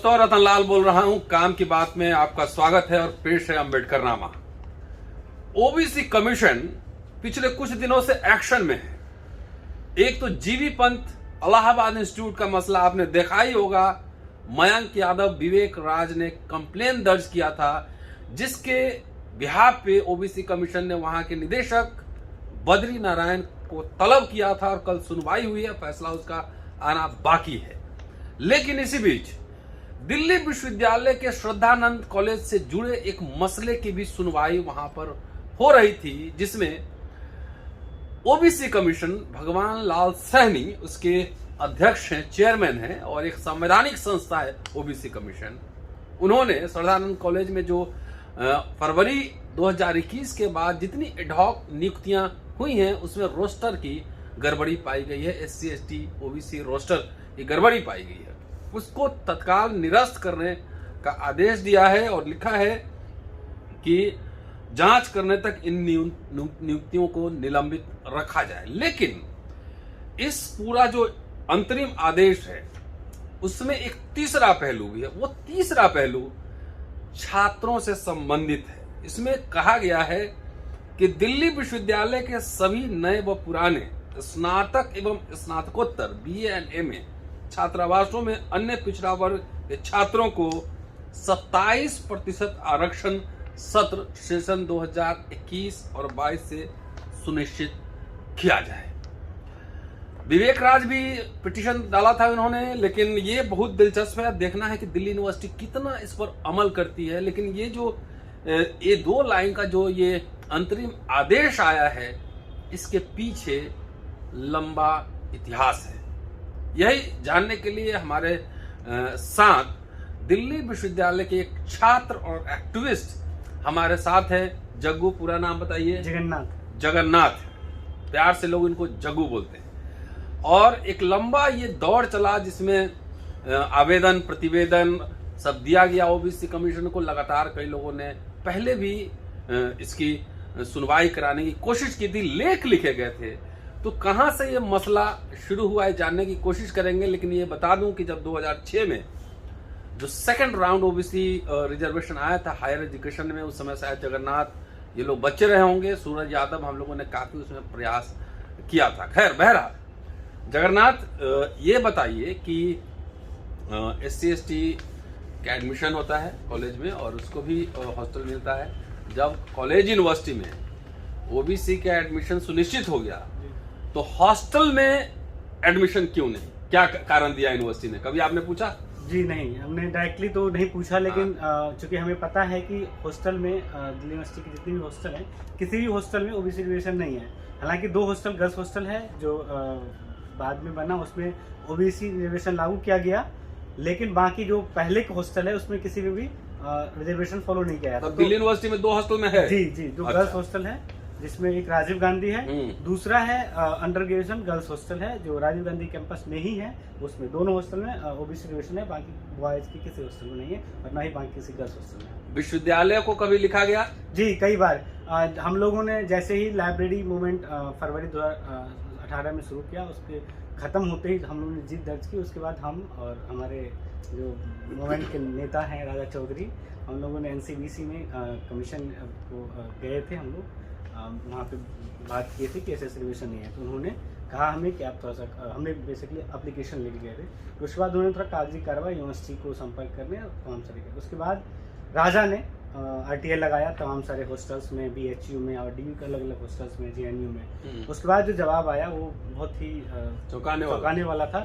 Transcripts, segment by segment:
दोस्तों, रतनलाल बोल रहा हूं। काम की बात में आपका स्वागत है और पेश है अम्बेडकर नामा। ओबीसी कमीशन पिछले कुछ दिनों से एक्शन में है। एक तो जीवी पंत इलाहाबाद इंस्टीट्यूट का मसला आपने देखा ही होगा। मयंक यादव, विवेक राज ने कंप्लेन दर्ज किया था, जिसके बिहाफ पे ओबीसी कमीशन ने वहां के निदेशक बद्री नारायण को तलब किया था और कल सुनवाई हुई है। फैसला उसका आना बाकी है। लेकिन इसी बीच दिल्ली विश्वविद्यालय के श्रद्धानंद कॉलेज से जुड़े एक मसले की भी सुनवाई वहां पर हो रही थी, जिसमें ओबीसी कमीशन भगवान लाल सहनी उसके अध्यक्ष हैं, चेयरमैन हैं और एक संवैधानिक संस्था है ओबीसी कमीशन। उन्होंने श्रद्धानंद कॉलेज में जो फरवरी 2021 के बाद जितनी एडहॉक नियुक्तियां हुई हैं उसमें रोस्टर की गड़बड़ी पाई गई है। SC ST OBC रोस्टर की गड़बड़ी पाई गई है। उसको तत्काल निरस्त करने का आदेश दिया है और लिखा है कि जांच करने तक इन नियुक्तियों को निलंबित रखा जाए। लेकिन इस पूरा जो अंतरिम आदेश है उसमें एक तीसरा पहलू भी है। वो तीसरा पहलू छात्रों से संबंधित है। इसमें कहा गया है कि दिल्ली विश्वविद्यालय के सभी नए व पुराने स्नातक एवं स्नातकोत्तर BA और MA छात्रावासों में अन्य पिछड़ा वर्ग के छात्रों को 27% आरक्षण सत्र सेशन 2021 और 22 से सुनिश्चित किया जाए। विवेक राज भी पिटीशन डाला था उन्होंने, लेकिन ये बहुत दिलचस्प है। देखना है कि दिल्ली यूनिवर्सिटी कितना इस पर अमल करती है। लेकिन ये 2 लाइन का जो ये अंतरिम आदेश आया है, इसके पीछे लंबा इतिहास है। यही जानने के लिए हमारे साथ दिल्ली विश्वविद्यालय के एक छात्र और एक्टिविस्ट हमारे साथ है। जग्गू, पूरा नाम बताइए। जगन्नाथ, प्यार से लोग इनको जग्गू बोलते हैं। और एक लंबा ये दौर चला जिसमें आवेदन प्रतिवेदन सब दिया गया ओबीसी कमीशन को। लगातार कई लोगों ने पहले भी इसकी सुनवाई कराने की कोशिश की थी, लेख लिखे गए थे। तो कहां से ये मसला शुरू हुआ है जानने की कोशिश करेंगे। लेकिन ये बता दूं कि जब 2006 में जो सेकंड राउंड ओबीसी रिजर्वेशन आया था हायर एजुकेशन में, उस समय शायद जगन्नाथ ये लोग बच्चे रहे होंगे, सूरज यादव, हम लोगों ने काफी उसमें प्रयास किया था। खैर, बहरहाल जगन्नाथ, ये बताइए कि SC ST का एडमिशन होता है कॉलेज में और उसको भी हॉस्टल मिलता है। जब कॉलेज यूनिवर्सिटी में ओबीसी का एडमिशन सुनिश्चित हो गया तो हॉस्टल में एडमिशन क्यों नहीं? क्या कारण दिया यूनिवर्सिटी ने? कभी आपने पूछा? जी नहीं, हमने डायरेक्टली तो नहीं पूछा, लेकिन चूंकि हमें पता है कि हॉस्टल में दिल्ली यूनिवर्सिटी की जितनी भी हॉस्टल है, किसी भी हॉस्टल में ओबीसी रिजर्वेशन नहीं है। हालांकि 2 हॉस्टल गर्ल्स हॉस्टल है जो बाद में बना, उसमें ओबीसी रिजर्वेशन लागू किया गया। लेकिन बाकी जो पहले के हॉस्टल है उसमें किसी में भी रिजर्वेशन फॉलो नहीं किया। तो दिल्ली यूनिवर्सिटी में 2 हॉस्टल में है? जी, जो गर्ल्स हॉस्टल है, जिसमें एक राजीव गांधी है, दूसरा है अंडर ग्रेजुएशन गर्ल्स हॉस्टल है जो राजीव गांधी कैंपस में ही है। उसमें दोनों हॉस्टल में ओबीसी रिजर्वेशन है, बाकी बॉयज की किसी हॉस्टल में नहीं है और ना ही बाकी किसी गर्ल्स हॉस्टल में। विश्वविद्यालय को कभी लिखा गया? जी, कई बार। हम लोगों ने जैसे ही लाइब्रेरी मूवमेंट फरवरी 2018 में शुरू किया, उसके खत्म होते ही हम लोगों ने जीत दर्ज की। उसके बाद हम और हमारे जो मूवमेंट के नेता हैं राजा चौधरी, हम लोगों ने NCVC में कमीशन को गए थे। हम लोग वहाँ पे बात की थी कि ऐसे रिजर्वेशन नहीं है। तो उन्होंने कहा हमें कि आप थोड़ा सा, हमने बेसिकली एप्लीकेशन लेके गए थे। तो उसके बाद उन्होंने थोड़ा कागजी कार्रवाई यूनिवर्सिटी को संपर्क करने और तमाम सारे किया। उसके बाद राजा ने RTI लगाया तमाम सारे हॉस्टल्स में, BHU में और DU के अलग अलग हॉस्टल्स में, JNU में। उसके बाद जो जवाब आया वो बहुत ही चौंकाने वाला था।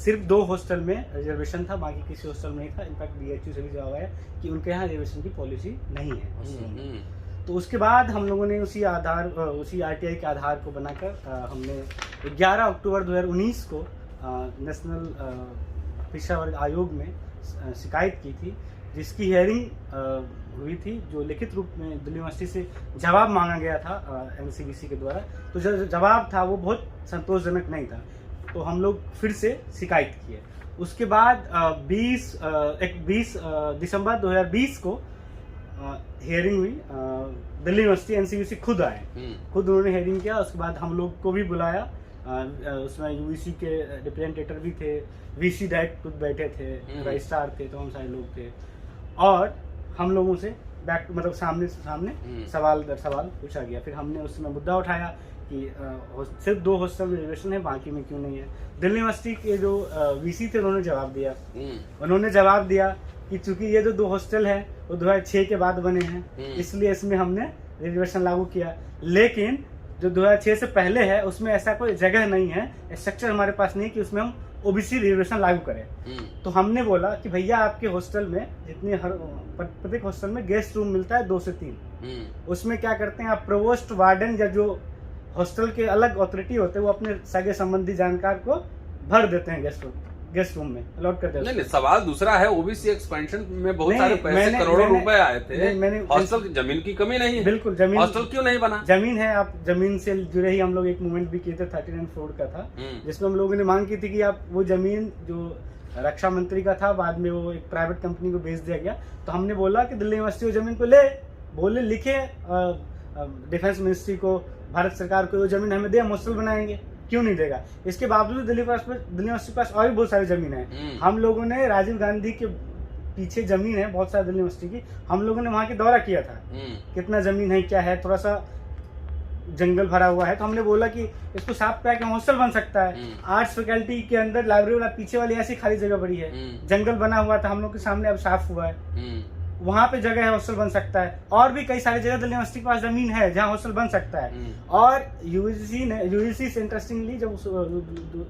सिर्फ 2 हॉस्टल में रिजर्वेशन था, बाकी किसी हॉस्टल में नहीं था। इनफैक्ट BHU से भी जवाब आया कि उनके यहाँ रिजर्वेशन की पॉलिसी नहीं है हॉस्टल में। तो उसके बाद हम लोगों ने उसी RTI के आधार को बनाकर हमने 11 अक्टूबर 2019 को नेशनल पिछड़ा वर्ग आयोग में शिकायत की थी, जिसकी हियरिंग हुई थी, जो लिखित रूप में दिल्ली यूनिवर्सिटी से जवाब मांगा गया था NCVC के द्वारा। तो जो जवाब था वो बहुत संतोषजनक नहीं था, तो हम लोग फिर से शिकायत किए। उसके बाद 20 दिसंबर 2020 को हियरिंग हुई। दिल्ली यूनिवर्सिटी NCVC खुद आए, खुद उन्होंने हियरिंग किया। उसके बाद हम लोग को भी बुलाया उसमें यूवीसी के रिप्रेजेंटेटर भी थे, वीसी डायरेक्ट खुद बैठे थे, रजिस्ट्रार थे, तो हम सारे लोग थे, और हम लोगों से बैक मतलब सामने से सामने सवाल दर सवाल पूछा गया। फिर हमने उस समय मुद्दा उठाया कि सिर्फ 2 हॉस्टल रिजर्वेशन है, बाकी में क्यों नहीं है। दिल्ली यूनिवर्सिटी के जो वीसी थे उन्होंने जवाब दिया, कि चूंकि ये जो 2 हॉस्टल है वो 2006 के बाद बने हैं, इसलिए इसमें हमने रिजर्वेशन लागू किया। लेकिन जो 2006 से पहले है उसमें ऐसा कोई जगह नहीं है, स्ट्रक्चर हमारे पास नहीं कि उसमें हम ओबीसी रिजर्वेशन लागू करें। तो हमने बोला कि भैया आपके हॉस्टल में जितने प्रत्येक हॉस्टल में गेस्ट रूम मिलता है 2 से 3, उसमें क्या करते हैं आप प्रोवोस्ट वार्डन या जो हॉस्टल के अलग अथॉरिटी होते हैं वो अपने सगे संबंधी जानकार को भर देते हैं गेस्ट रूम में अलॉट कर देते हैं। नहीं, सवाल दूसरा है, ओबीसी एक्सपेंशन में बहुत सारे पैसे करोड़ों रुपए आए थे, हॉस्टल जमीन की कमी नहीं है। बिल्कुल, जमीन हॉस्टल क्यों नहीं बना? जमीन है, आप जमीन से जुड़े ही हम लोग एक मूवमेंट भी किए थे 39 फ्लोर का था, जिसमें हम लोगों ने मांग की थी कि आप वो जमीन जो रक्षा मंत्री का था बाद में वो एक प्राइवेट कंपनी को बेच दिया गया, तो हमने बोला कि दिल्ली यूनिवर्सिटी वो जमीन को लिखे डिफेंस मिनिस्ट्री को, भारत सरकार को वो जमीन हमें दे, हम हॉस्टल बनाएंगे। क्यों नहीं देगा? इसके बावजूद दिल्ली यूनिवर्सिटी के पास और भी बहुत सारी जमीन है। हम लोगों ने राजीव गांधी के पीछे जमीन है बहुत सारी दिल्ली यूनिवर्सिटी की, हम लोगों ने वहां के दौरा किया था, कितना जमीन है, क्या है, थोड़ा सा जंगल भरा हुआ है, तो हमने बोला कि इसको साफ करके हॉस्टल बन सकता है। आर्ट्स फैकल्टी के अंदर लाइब्रेरी वाला पीछे वाली ऐसी खाली जगह पड़ी है, जंगल बना हुआ था, हम लोग के सामने अब साफ हुआ है, वहां पे जगह है, हॉस्टल बन सकता है। और भी कई सारी जगह दिल्ली यूनिवर्सिटी के पास जमीन है जहां हॉस्टल बन सकता है। और यूजीसी से इंटरेस्टिंगली जब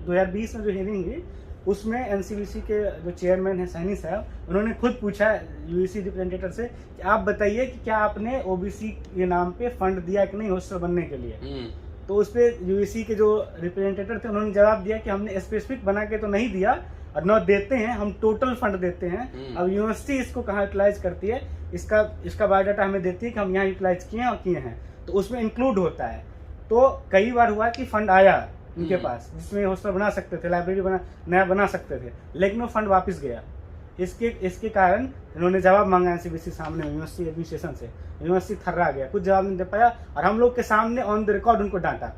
2020 में जो हियरिंग हुई उसमें एनसीवीसी के जो चेयरमैन है सैनी साहब, उन्होंने खुद पूछा यूजीसी रिप्रेजेंटेटिव से कि आप बताइए कि क्या आपने ओबीसी के नाम पे फंड दिया कि नहीं हॉस्टल बनने के लिए। तो उस पर यूजीसी के जो रिप्रेजेंटेटिव थे उन्होंने जवाब दिया कि हमने स्पेसिफिक बना के तो नहीं दिया और न देते हैं, हम टोटल फंड देते हैं। अब यूनिवर्सिटी इसको कहाँ यूटिलाइज करती है, इसका बायोडाटा हमें देती है कि हम यहाँ यूटिलाइज किए हैं और किए हैं, तो उसमें इंक्लूड होता है। तो कई बार हुआ कि फंड आया उनके पास जिसमें हॉस्टल बना सकते थे, लाइब्रेरी नया बना सकते थे, लेकिन वो फंड वापस गया। इसके कारण इन्होंने जवाब मांगा एनसीबीसी सामने यूनिवर्सिटी एडमिनिस्ट्रेशन से, यूनिवर्सिटी थर्रा गया, कुछ जवाब नहीं दे पाया और हम लोग के सामने ऑन द रिकॉर्ड उनको डांटा,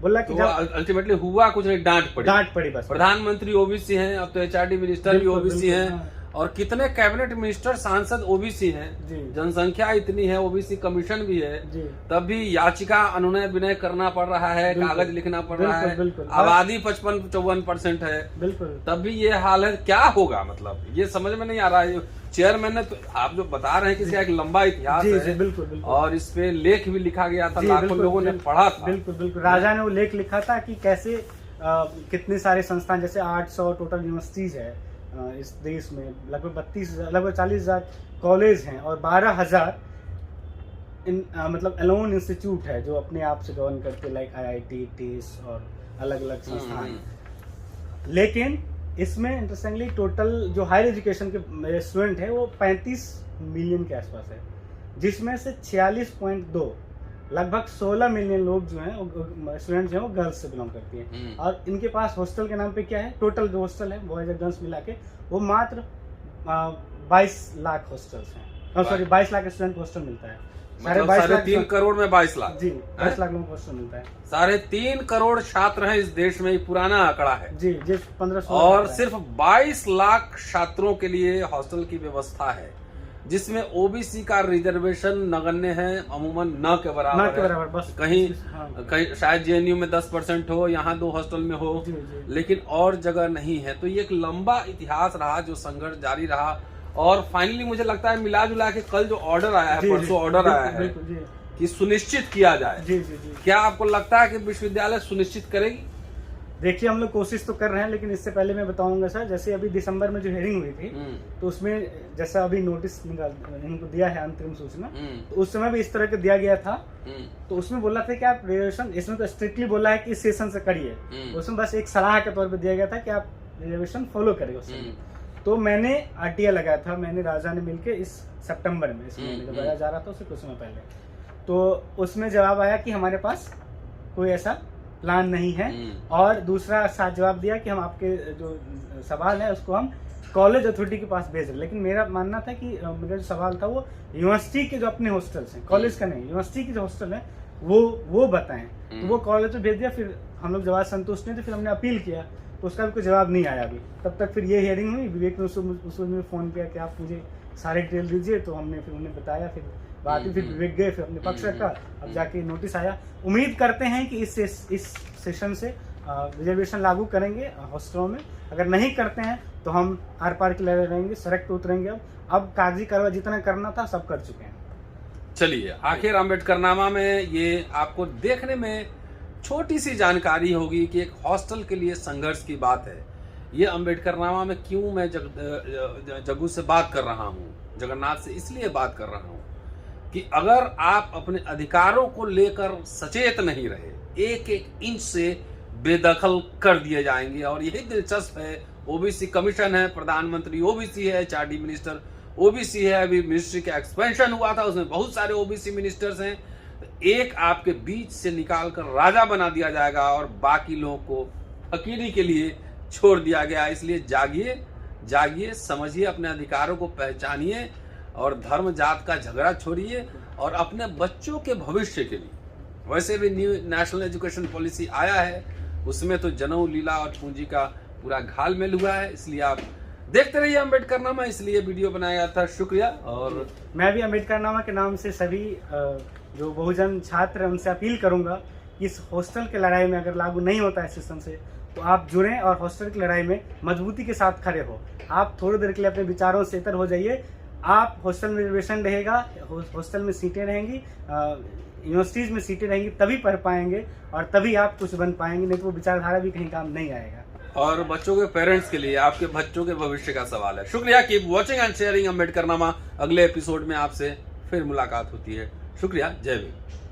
बोला कि तो अल्टीमेटली हुआ कुछ नहीं, डांट पड़ी बस। प्रधानमंत्री ओबीसी हैं, अब तो एचआरडी मिनिस्टर भी ओबीसी हैं, और कितने कैबिनेट मिनिस्टर सांसद ओबीसी हैं, जनसंख्या इतनी है, ओबीसी कमीशन भी है, तब भी याचिका अनुनय विनय करना पड़ रहा है, कागज लिखना पड़ रहा है, आबादी 55-54% है, तब भी ये हाल है। क्या होगा, मतलब ये समझ में नहीं आ रहा है। चेयरमैन ने तो आप जो बता रहे हैं कि इसका एक लंबा इतिहास है, बिल्कुल, और इस पे लेख भी लिखा गया था, लाखों लोगों ने पढ़ा था। बिल्कुल राजा ने वो लेख लिखा था कि कैसे कितने सारे संस्थान, जैसे 800 टोटल यूनिवर्सिटीज है इस देश में, लगभग 40,000 कॉलेज हैं और 12,000 मतलब एलोन इंस्टीट्यूट है जो अपने आप से गवर्न करते, लाइक IIT, टीस और अलग अलग संस्थान। लेकिन इसमें इंटरेस्टिंगली टोटल जो हायर एजुकेशन के स्टूडेंट है वो 35 मिलियन के आसपास है, जिसमें से 46.2 लगभग 16 मिलियन लोग जो हैं स्टूडेंट्स हैं वो गर्ल्स से बिलोंग करती हैं। और इनके पास हॉस्टल के नाम पे क्या है, टोटल जो हॉस्टल है बॉयज और गर्ल्स मिला के वो मात्र 22 लाख हॉस्टल्स हैं, सॉरी 22 लाख स्टूडेंट हॉस्टल मिलता है। 3.5 करोड़ में 22 लाख, जी 22 लाख लोगों को हॉस्टल मिलता है। 3.5 करोड़ छात्र हैं इस देश में, पुराना आंकड़ा है जी, 1500 और सिर्फ 22 लाख छात्रों के लिए हॉस्टल की व्यवस्था है, जिसमें ओबीसी का रिजर्वेशन नगण्य है, अमूमन न के बराबर बस कहीं शायद जेएनयू में 10% हो, यहाँ 2 हॉस्टल में हो, लेकिन और जगह नहीं है। तो ये एक लंबा इतिहास रहा जो संघर्ष जारी रहा, और फाइनली मुझे लगता है मिला जुला के कल जो ऑर्डर आया है, परसों ऑर्डर आया है कि सुनिश्चित किया जाए। क्या आपको लगता है कि विश्वविद्यालय सुनिश्चित करेगी? देखिए, हम लोग कोशिश तो कर रहे हैं, लेकिन इससे पहले मैं बताऊंगा सर, जैसे अभी दिसंबर में जो हेयरिंग हुई थी तो उसमें जैसा अभी नोटिस इनको दिया है अंतरिम सूचना, तो उस समय भी इस तरह का दिया गया था। तो उसमें बोला था कि आप रिजर्वेशन, इसमें तो स्ट्रिक्टली बोला है कि इस सेशन से करिए, उसमें बस एक सलाह के तौर पर दिया गया था कि आप रिजर्वेशन फॉलो करें उससे। तो मैंने आरटीआई लगाया था, मैंने राजा ने मिलकर इस सितंबर में, इस महीने जब राजा जा रहा था उससे कुछ समय पहले, तो उसमें जवाब आया कि हमारे पास कोई ऐसा प्लान नहीं है। और दूसरा साथ जवाब दिया कि हम आपके जो सवाल है उसको हम कॉलेज अथॉरिटी के पास भेज रहे। लेकिन मेरा मानना था कि मेरा जो सवाल था वो यूनिवर्सिटी के जो अपने हॉस्टल्स हैं, कॉलेज का नहीं, यूनिवर्सिटी के जो हॉस्टल है वो बताएं। तो वो कॉलेज में भेज दिया, फिर हम लोग जवाब संतुष्ट नहीं थे, फिर हमने अपील किया तो उसका भी कोई जवाब नहीं आया अभी। तब तक फिर ये हियरिंग हुई, विवेक ने उसमें फ़ोन किया कि आप मुझे सारे डिटेल दीजिए, तो हमने फिर उन्हें बताया, फिर बात हुई, फिर विवेक गए, फिर अपने पक्ष रखा, अब जाके नोटिस आया। उम्मीद करते हैं कि इस सेशन से रिजर्वेशन लागू करेंगे हॉस्टलों में। अगर नहीं करते हैं तो हम आर पार की लड़ाई रहेंगे, सड़क पे उतरेंगे। अब कागजी कार्रवाई जितना करना था सब कर चुके हैं। चलिए, आखिर अम्बेडकरनामा में ये आपको देखने में छोटी सी जानकारी होगी कि एक हॉस्टल के लिए संघर्ष की बात है। ये अम्बेडकरनामा में क्यों मैं जग्गू से बात कर रहा हूँ, जगन्नाथ से इसलिए बात कर रहा हूँ कि अगर आप अपने अधिकारों को लेकर सचेत नहीं रहे, एक एक इंच से बेदखल कर दिए जाएंगे। और यही दिलचस्प है, ओबीसी कमीशन है, प्रधानमंत्री ओबीसी है, चार्डी मिनिस्टर ओबीसी है, अभी मिनिस्ट्री का एक्सपेंशन हुआ था, उसमें बहुत सारे ओबीसी मिनिस्टर्स हैं। एक आपके बीच से निकाल कर राजा बना दिया जाएगा और बाकी लोगों को फकीरी के लिए छोड़ दिया गया। इसलिए जागिए, जागिए, समझिए, अपने अधिकारों को पहचानिए और धर्म जात का झगड़ा छोड़िए और अपने बच्चों के भविष्य के लिए, वैसे भी न्यू नेशनल एजुकेशन पॉलिसी आया है, उसमें तो जनेऊ, लीला और पूंजी का पूरा घालमेल हुआ है। इसलिए आप देखते रहिए अम्बेडकरनामा, इसलिए वीडियो बनाया था। शुक्रिया। और मैं भी अम्बेडकरनामा के नाम से सभी जो बहुजन छात्र हैं उनसे अपील करूंगा कि इस हॉस्टल की लड़ाई में अगर लागू नहीं होता है सिस्टम से, तो आप जुड़ें और हॉस्टल की लड़ाई में मजबूती के साथ खड़े हो। आप थोड़ी देर के लिए अपने विचारों से इतर हो जाइए। आप हॉस्टल में रिजर्वेशन रहेगा, हॉस्टल में सीटें रहेंगी, यूनिवर्सिटीज़ में सीटें रहेंगी, तभी पढ़ पाएंगे और तभी आप कुछ बन पाएंगे, नहीं तो वो विचारधारा भी कहीं काम नहीं आएगा। और बच्चों के पेरेंट्स के लिए, आपके बच्चों के भविष्य का सवाल है। शुक्रिया। Keep watching and sharing Ambedkarnama. अगले एपिसोड में आपसे फिर मुलाकात होती है। शुक्रिया। जय भीम।